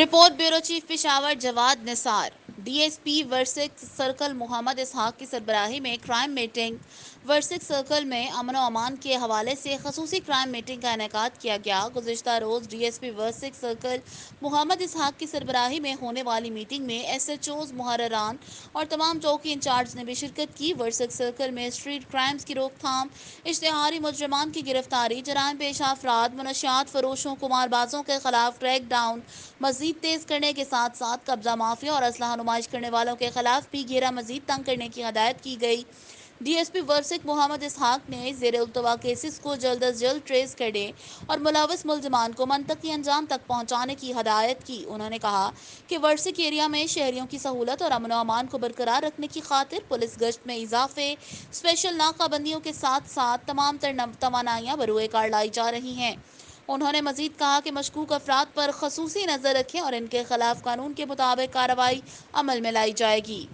Report bureau chief Peshawar Jawad Nisar. D S P Warsak circle Muhammad Ishaq کی سربراہی میں کرائم میٹنگ۔ ورسک سرکل میں امن و امان کے حوالے سے خصوصی کرائم میٹنگ کا انعقاد کیا گیا۔ گزشتہ روز D S P Warsak circle Muhammad Ishaq کی سربراہی میں ہونے والی میٹنگ میں ایس ایچ اوز، محرران اور تمام چوکی انچارج نے بھی شرکت کی۔ ورسک سرکل میں اسٹریٹ کرائمز کی روک تھام، اشتہاری مجرمان کی گرفتاری، جرائم پیشہ افراد، منشیات فروشوں، قمار بازوں کے خلاف کریک ڈاؤن مزید تیز کرنے کے ساتھ ساتھ قبضہ مافیا اور اسلحہ نمائش کرنے والوں کے خلاف بھی گھیرا مزید تنگ کرنے کی ہدایت کی گئی۔ D S P Warsak Muhammad Ishaq نے زیر التوا کیسز کو جلد از جلد ٹریس کرنے اور ملوث ملزمان کو منطقی انجام تک پہنچانے کی ہدایت کی۔ انہوں نے کہا کہ ورسک ایریا میں شہریوں کی سہولت اور امن و امان کو برقرار رکھنے کی خاطر پولیس گشت میں اضافے، اسپیشل ناکہ بندیوں کے ساتھ ساتھ تمام تر توانائیاں بروئے کار لائی جا رہی ہیں۔ انہوں نے مزید کہا کہ مشکوک افراد پر خصوصی نظر رکھیں اور ان کے خلاف قانون کے مطابق کارروائی عمل میں لائی جائے گی۔